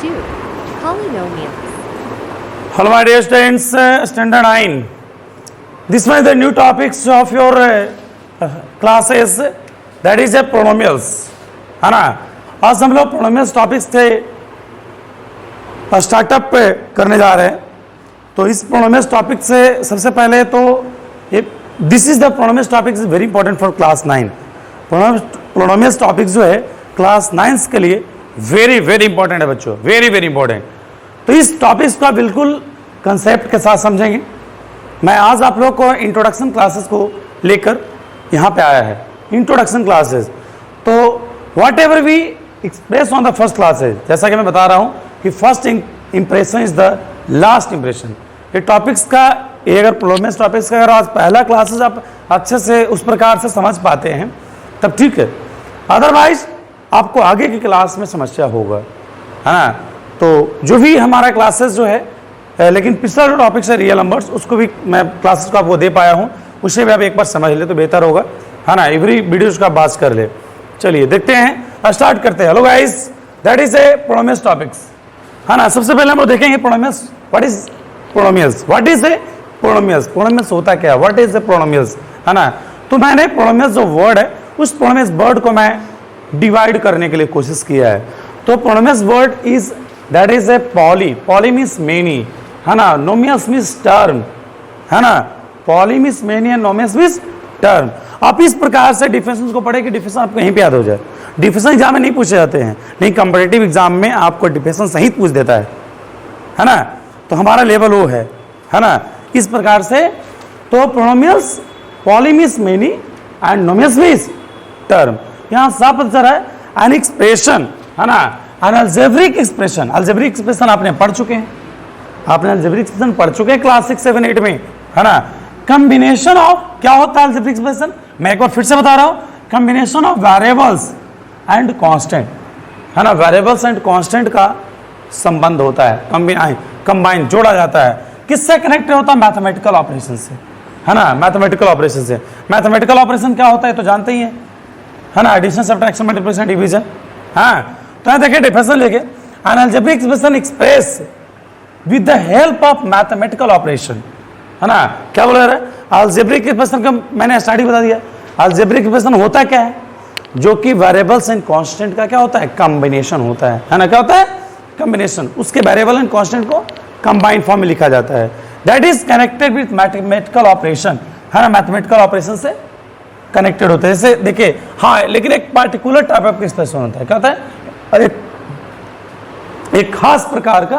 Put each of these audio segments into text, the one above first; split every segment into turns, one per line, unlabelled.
2. Polynomials.
Hello my dear students, standard 9. This was the new topics of your classes, that is a polynomials, है ना। आज हम लोग polynomials topics थे startup करने जा रहे हैं। तो इस polynomials topic से सबसे पहले तो this is the polynomials topic is very important for class 9। polynomials topic जो है क्लास 9 के लिए वेरी वेरी इंपॉर्टेंट है बच्चों, वेरी वेरी इंपॉर्टेंट। तो इस टॉपिक्स को बिल्कुल कंसेप्ट के साथ समझेंगे। मैं आज आप लोग को इंट्रोडक्शन क्लासेस को लेकर यहाँ पे आया है, इंट्रोडक्शन क्लासेस। तो whatever we express on the first classes, जैसा कि मैं बता रहा हूँ कि first impression is the last impression. ये टॉपिक्स का, ये अगर पोलोमियस टॉपिक्स का अगर आज पहला क्लासेस आप अच्छे से उस प्रकार से समझ पाते हैं तब ठीक है, अदरवाइज आपको आगे की क्लास में समस्या होगा, है ना। तो जो भी हमारा क्लासेस जो है, लेकिन पिछला जो टॉपिक्स है रियल नंबर्स, उसको भी मैं क्लासेस को आपको दे पाया हूँ, उसे भी आप एक बार समझ ले तो बेहतर होगा, है ना। एवरी वीडियोज का बात कर ले। चलिए देखते हैं, स्टार्ट करते हैं। Hello guys, that is a polynomials topics, है ना। सबसे पहले हम लोग देखेंगे polynomials, what is polynomials, what is a polynomials, polynomials होता क्या, व्हाट इज ए पोलोमियस, है ना। तो मैंने पोलोमियस जो वर्ड है उस पोलोमियस वर्ड को मैं डिवाइड करने के लिए कोशिश किया है। तो polynomials word is that is a poly, poly means many, है ना। नोमियस मीन्स टर्म, है ना। Poly means many and nomials means term. आप इस प्रकार से डिफिनेशन को पढ़े कि डिफिनेशन आपको यहीं पे याद हो जाए। डिफिनेशन एग्जाम में नहीं पूछे जाते हैं, लेकिन कंपटीटिव एग्जाम में आपको डिफिनेशन सहित पूछ देता है ना। तो हमारा लेवल वो है ना, इस प्रकार से। तो polynomials, poly means many and nomials means term. यहाँ साफ पता चल रहा है एन एक्सप्रेशन, है ना, N algebraic expression. Algebraic expression आपने पढ़ चुके हैं, आपने अलजेब्रिक एक्सप्रेशन पढ़ चुके हैं क्लास 6, 7, 8 में, है ना। कॉम्बिनेशन ऑफ, क्या होता है अलजेब्रिक एक्सप्रेशन, मैं एक बार फिर से बता रहा हूँ, combination of variables and constant, है ना। वेरिएबल्स एंड कांस्टेंट का संबंध होता है, कंबाइन जोड़ा जाता है। किससे कनेक्ट होता है, मैथमेटिकल ऑपरेशन से, है ना। मैथमेटिकल ऑपरेशन से, मैथमेटिकल ऑपरेशन क्या होता है तो जानते ही है ना, एडिशन, सब्ट्रैक्शन, मल्टीप्लिकेशन, डिवीजन। हाँ, तो यहाँ देखिए डिफरेंशियल लेके N algebraic expression express with the help of mathematical operation, है ना। क्या बोल रहे हैं, अलजेब्रिक एक्सप्रेशन का मैंने स्टार्टिंग बता दिया। अलजेब्रिक एक्सप्रेशन होता क्या है, जो कि वेरिएबल्स एंड कांस्टेंट का क्या होता है, कॉम्बिनेशन होता है ना। क्या होता है, कॉम्बिनेशन, उसके वेरिएबल एंड कांस्टेंट को कंबाइंड फॉर्म में लिखा जाता है। That is connected with mathematical operation, है ना। मैथमेटिकल ऑपरेशन से कनेक्टेड होते हैं। जैसे देखिए, हाँ, लेकिन एक पार्टिकुलर टाइप ऑफ एक्सप्रेशन होता है, क्या होता है, और एक खास प्रकार का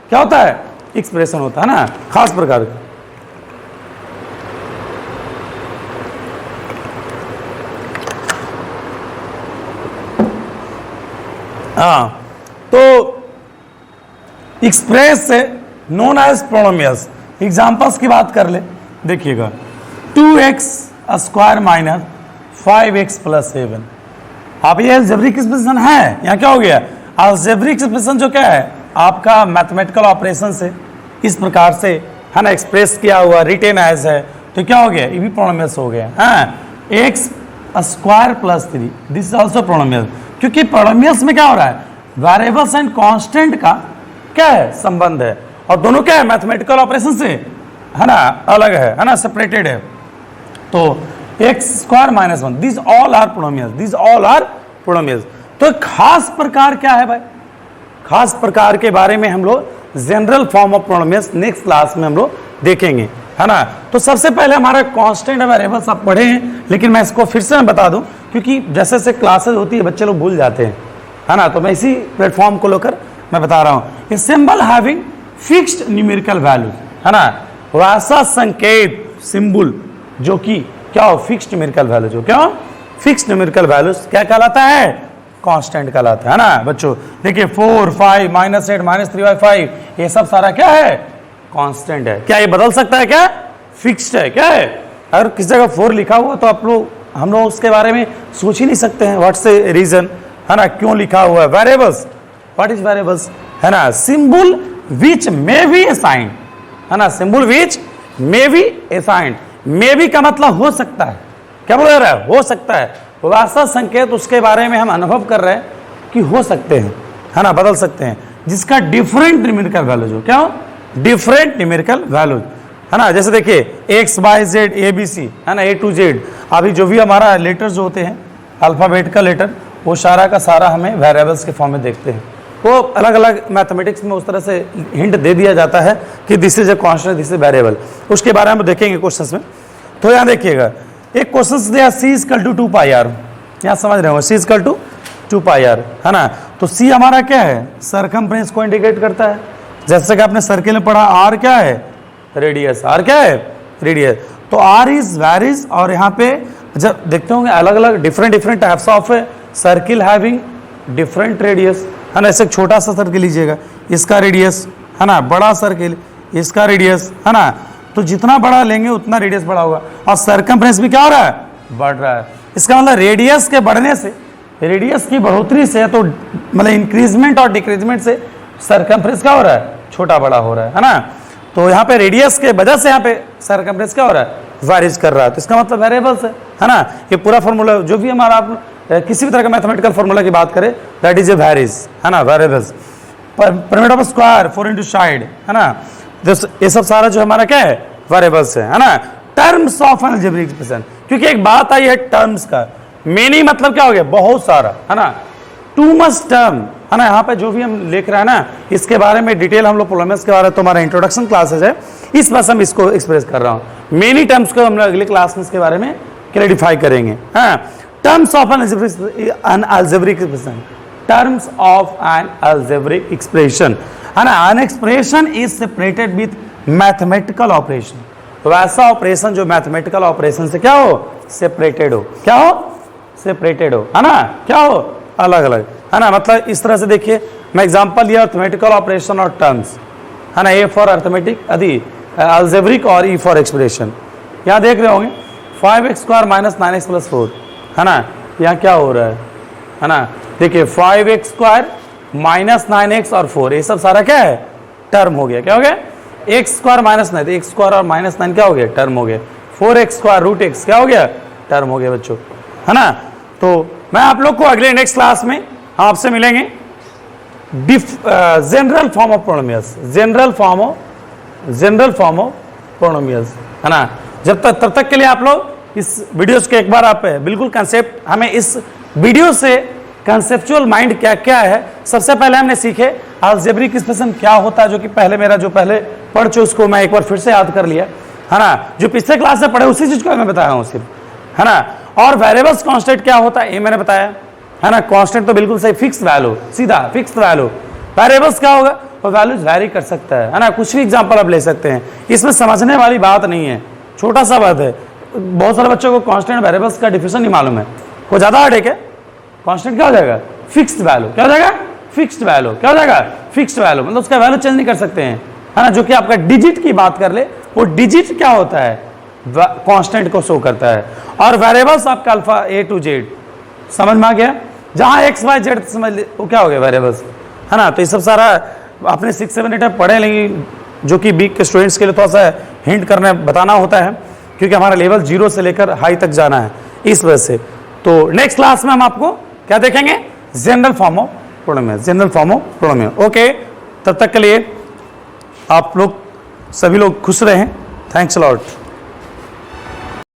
क्या होता है, एक्सप्रेशन होता है ना, खास प्रकार का। हाँ, तो एक्सप्रेस से नोन एज पोलोमियस। एग्जांपल्स की बात कर ले, देखिएगा 2x square minus 5x plus 7। आप ये अलजेब्रिक एक्सप्रेशन है, यहाँ क्या हो गया, अलजेब्रिक एक्सप्रेशन जो क्या है आपका मैथमेटिकल ऑपरेशन से इस प्रकार से, है ना, एक्सप्रेस किया हुआ, रिटेन एज है, तो क्या हो गया, ये भी पोलोमियस हो गया। हाँ, x square plus 3, this is also polynomials. क्योंकि पोलोमियस में क्या हो रहा है, वेरिएबल्स एंड कांस्टेंट का क्या है, संबंध है, और दोनों क्या है, मैथमेटिकल ऑपरेशन से, है ना, अलग है ना, सेपरेटेड है। तो x square minus 1, this all are polynomials, this all are polynomials. तो खास प्रकार क्या है भाई, खास प्रकार के बारे में हम लोग general form of polynomials next class में हम लोग देखेंगे, है ना। तो सबसे पहले हमारा कांस्टेंट वेरिएबल्स आप पढ़े हैं, लेकिन मैं इसको फिर से मैं बता दूं, क्योंकि जैसे जैसे क्लासेस होती है बच्चे लोग भूल जाते हैं, है ना। तो मैं इसी प्लेटफॉर्म को लेकर मैं बता रहा हूँ। A symbol having fixed numerical value, है ना, वैसा संकेत, सिंबल जो कि क्या हो, फिक्स्ड न्यूमेरिकल वैल्यू, जो क्या फिक्स्ड न्यूमेरिकल वैल्यूज क्या कहलाता है, कांस्टेंट कहलाता है ना बच्चों। देखिए 4, 5, -8, -3/5, ये सब सारा क्या है, कांस्टेंट है। क्या ये बदल सकता है, क्या फिक्स्ड है, क्या है। अगर किसी जगह 4 लिखा हुआ तो आप लोग, हम लोग उसके बारे में सोच ही नहीं सकते हैं, व्हाट्स द रीजन, है ना, क्यों लिखा हुआ है। वेरिएबल्स, व्हाट इज वेरिएबल्स, है ना, symbol which may be assigned, है ना, symbol which may be assigned. May be का मतलब हो सकता है, क्या बोल रहा है, हो सकता है। वैसा संकेत उसके बारे में हम अनुभव कर रहे हैं कि हो सकते हैं, है ना, बदल सकते हैं। जिसका डिफरेंट न्यूमेरिकल वैल्यूज हो। क्या हो? डिफरेंट न्यूमेरिकल वैल्यूज, है ना। जैसे देखिए X Y Z A B C, है ना, ए टू जेड। अभी जो भी हमारा लेटर्स जो होते हैं अल्फ़ाबेट का लेटर, वो सारा का सारा हमें वेरिएबल्स के फॉर्म में देखते हैं। वो अलग अलग मैथमेटिक्स में उस तरह से हिंट दे दिया जाता है कि this is a constant, this is variable. उसके बारे में देखेंगे क्वेश्चंस में। तो यहाँ देखिएगा एक क्वेश्चन दिया सी इक्वल टू 2 पाई आर, यहाँ समझ रहे हो, सी इक्वल टू 2 पाई आर, है ना। तो सी हमारा क्या है? सरकमफ्रेंस को इंडिकेट करता है। जैसे कि आपने सर्किल में पढ़ा, आर क्या है? रेडियस। आर क्या है? रेडियस। तो आर इज वेरीज, और यहाँ पे जब देखते होंगे अलग अलग different types of circle having different radius, है ना। ऐसे छोटा सा सर्किल लीजिएगा, इसका रेडियस, है ना, बड़ा सर्किल, इसका रेडियस, है ना। तो जितना बड़ा लेंगे उतना रेडियस बड़ा होगा, और सरकमफ्रेंस भी क्या हो रहा है? बढ़ रहा है। इसका मतलब रेडियस के बढ़ने से, रेडियस की बढ़ोतरी से, तो मतलब इंक्रीजमेंट और डिक्रीजमेंट से सरकमफ्रेंस क्या हो रहा है? छोटा बड़ा हो रहा है ना। तो यहाँ पे रेडियस के वजह से यहाँ पे सरकमफ्रेंस क्या हो रहा है? वेरीज कर रहा है। तो इसका मतलब वेरिएबल्स है ना। ये पूरा फॉर्मूला जो भी हमारा आप किसी भी तरह का मैथमेटिकल फॉर्मूला की बात करें, दैट इज ए वेरीज, है ना, variables. Pyramid of square 4 into side, है ना। ये सब सारा जो हमारा क्या है? वेरिएबल्स है ना। Terms of N algebraic expression, क्योंकि एक बात आई है टर्म्स का, मेनी मतलब क्या हो गया? बहुत सारा, है ना, टू मच टर्म, है ना। यहाँ पे जो भी हम लिख रहे हैं ना, इसके बारे में डिटेल हम लोग पॉलिनोमियल्स के बारे में, तो हमारा इंट्रोडक्शन क्लासेज है, इस वजह से हम इसको एक्सप्रेस कर रहा हूँ। मेनी टर्म्स को हम लोग अगले क्लास में इसके बारे में क्लैरिफाई करेंगे। हाँ, terms of N algebraic expression, terms of N algebraic expression, है ना। An expression is separated with mathematical operation, वैसा ऑपरेशन जो मैथमेटिकल ऑपरेशन से क्या हो? सेपरेटेड हो। क्या हो? सेपरेटेड हो, है ना। क्या हो? अलग अलग, है ना। मतलब इस तरह से देखिए, मैं एग्जांपल लिया अर्थमेटिकल ऑपरेशन और टर्म्स, है ना। ए फॉर अर्थमेटिक अलजेब्रिक और ई फॉर एक्सप्रेशन। यहाँ देख रहे होंगे 5x square minus 9x plus 4, है ना। यहाँ क्या हो रहा है ना। देखिए 5x स्क्वायर माइनस 9x और 4, ये सब सारा क्या है? टर्म हो गया। क्या हो गया? X square minus 9, x square और माइनस 9 क्या हो गया? टर्म हो गया। 4x स्क्वायर रूट एक्स क्या हो गया? टर्म हो गया बच्चों, है ना। तो मैं आप लोग को अगले नेक्स्ट क्लास में आपसे मिलेंगे general form of polynomials, general form of polynomials, है ना। तब तक के लिए आप लोग इस वीडियोस के एक बार आप बिल्कुल कंसेप्ट, हमें इस वीडियो से कंसेप्चुअल माइंड क्या क्या है, सबसे पहले हमने सीखे अलजेब्रिक एक्सप्रेशन क्या होता है, जो कि पहले जो पहले पढ़ चुके उसको मैं एक बार फिर से याद कर लिया, है ना। जो पिछले क्लास से पढ़े उसी चीज को मैं बताया हूँ सिर्फ, है ना। और वेरिएबल्स कांस्टेंट क्या होता है ये मैंने बताया, है ना। कांस्टेंट तो बिल्कुल सही, फिक्स वैल्यू, सीधा फिक्स वैल्यू। वेरिएबल्स क्या होगा? वो वैल्यूज वैरी कर सकता है ना। कुछ भी एग्जांपल आप ले सकते हैं, इसमें समझने वाली बात नहीं है, छोटा सा बात है। बहुत सारे बच्चों को कांस्टेंट वेरिएबल्स का डिफिनेशन नहीं मालूम है, कोई ज्यादा हार्ड है क्या? कांस्टेंट क्या हो जाएगा? Fixed value. क्या हो जाएगा? Fixed value. क्या हो जाएगा? फिक्स्ड वैल्यू, मतलब उसका वैल्यू चेंज नहीं कर सकते हैं, है ना। जो कि आपका डिजिट की बात कर ले, वो डिजिट क्या होता है? कांस्टेंट को शो करता है। और वेरिएबल्स आपका अल्फा ए टू जेड, समझ में आ गया। जहां एक्स वाई जेड समझ ले, वो क्या हो गया? वेरिएबल्स, है ना। तो ये सब सारा आपने 6, 7, 8 पढ़े, लेकिन जो कि बीक के स्टूडेंट्स के लिए थोड़ा सा हिंट करना बताना होता है, क्योंकि हमारा लेवल 0 से लेकर हाई तक जाना है, इस वजह से। तो नेक्स्ट क्लास में हम आपको क्या देखेंगे? General form of polynomial, general form of polynomial. Okay, तब तक के लिए आप लोग सभी लोग खुश रहें। Thanks a lot.